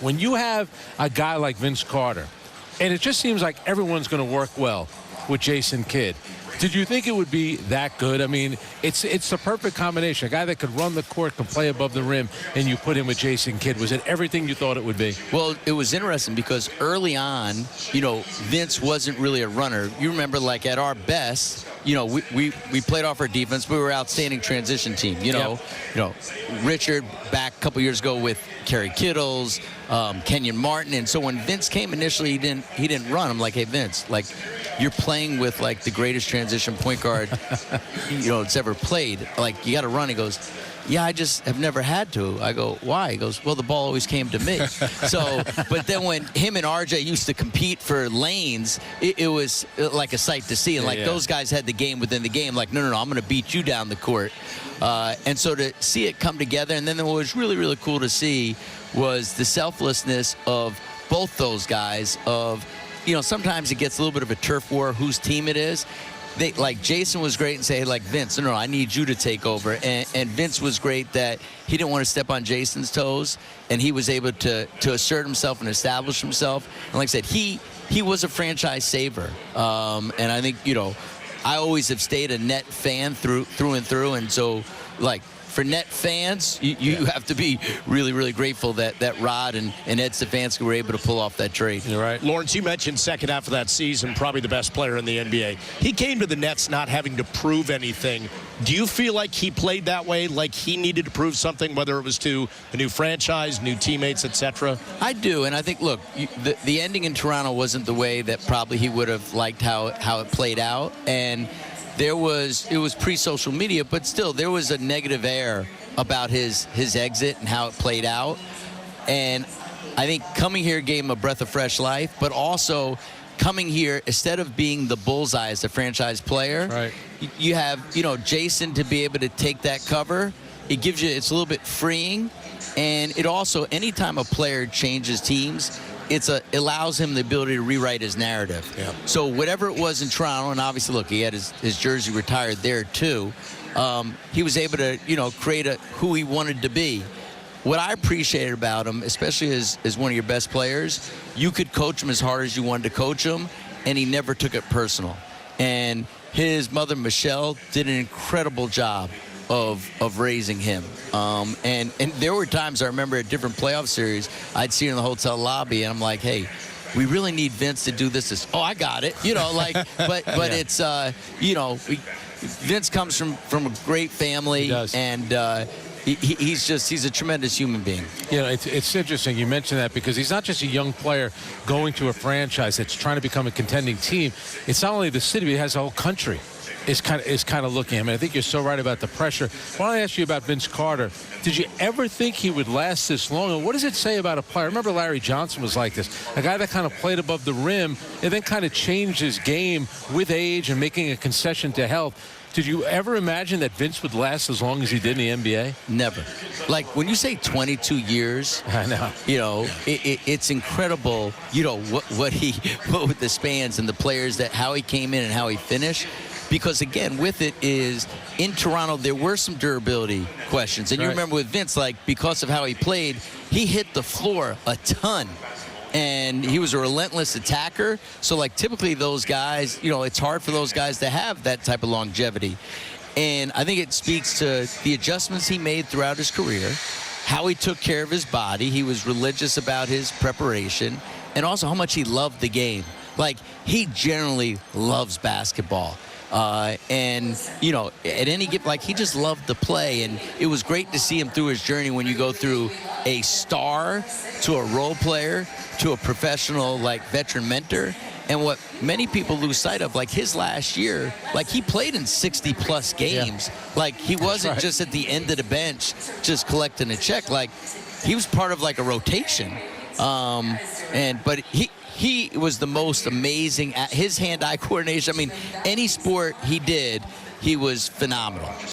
when you have a guy like Vince Carter, and it just seems like everyone's going to work well with Jason Kidd, did you think it would be that good? I mean, it's the perfect combination. A guy that could run the court, can play above the rim, and you put him with Jason Kidd. Was it everything you thought it would be? Well, it was interesting because early on, Vince wasn't really a runner. You remember, like, at our best, we played off our defense. We were an outstanding transition team. Richard back a couple years ago with Kerry Kittles, Kenyon Martin, and so when Vince came initially, he didn't run. I'm like, hey, Vince, like, you're playing with like the greatest transition point guard it's ever played. Like, you got to run. He goes, yeah, I just have never had to. I go, why? He goes, well, the ball always came to me. So, but then when him and RJ used to compete for lanes, it was like a sight to see. And like those guys had the game within the game. Like, no, I'm going to beat you down the court. And so to see it come together, and then what was really, really cool to see was the selflessness of both those guys of, sometimes it gets a little bit of a turf war whose team it is. Like Jason was great and say, like, Vince, no, I need you to take over. And Vince was great that he didn't want to step on Jason's toes, and he was able to assert himself and establish himself. And like I said, he was a franchise saver. And I think, I always have stayed a Net fan through and through. And so, like, for Net fans, you have to be really, really grateful that Rod and Ed Stefanski were able to pull off that trade. You're right. Lawrence, you mentioned second half of that season, probably the best player in the NBA. He came to the Nets not having to prove anything. Do you feel like he played that way, like he needed to prove something, whether it was to a new franchise, new teammates, etc.? I do, and I think, look, the ending in Toronto wasn't the way that probably he would have liked how it played out, and it was pre-social media, but still there was a negative air about his exit and how it played out. And I think coming here gave him a breath of fresh life, but also coming here, instead of being the bullseye as a franchise player, right, you have, Jason to be able to take that cover. It gives you, it's a little bit freeing. And it also, anytime a player changes teams, it allows him the ability to rewrite his narrative. Yeah. So whatever it was in Toronto, and obviously, look, he had his jersey retired there too, he was able to, create who he wanted to be. What I appreciated about him, especially as one of your best players, you could coach him as hard as you wanted to coach him, and he never took it personal. And his mother, Michelle, did an incredible job of raising him. And there were times I remember at different playoff series, I'd see her in the hotel lobby, and I'm like, hey, we really need Vince to do this. Oh, I got it. But it's, Vince comes from a great family. He does. And he's a tremendous human being. It's interesting you mentioned that, because he's not just a young player going to a franchise that's trying to become a contending team. It's not only the city, but it has the whole country is kind of looking at him. And I think you're so right about the pressure. Why don't I ask you about Vince Carter? Did you ever think he would last this long? And what does it say about a player? I remember Larry Johnson was like this, a guy that kind of played above the rim and then kind of changed his game with age and making a concession to health. Did you ever imagine that Vince would last as long as he did in the NBA? Never. Like, when you say 22 years, I know. It's incredible, what with the spans and the players, how he came in and how he finished. Because, again, with it is, in Toronto, there were some durability questions. And you remember with Vince, like, because of how he played, he hit the floor a ton. And he was a relentless attacker. So, like, typically those guys, it's hard for those guys to have that type of longevity. And I think it speaks to the adjustments he made throughout his career, how he took care of his body. He was religious about his preparation, and also how much he loved the game. Like, he generally loves basketball. And, at any given, like, he just loved to play. And it was great to see him through his journey when you go through a star to a role player to a professional, like, veteran mentor. And what many people lose sight of, like his last year, like, he played in 60-plus games. Yeah. Like, he wasn't just at the end of the bench just collecting a check. Like, he was part of, like, a rotation. But he was the most amazing at his hand-eye coordination. I mean, any sport he did, he was phenomenal.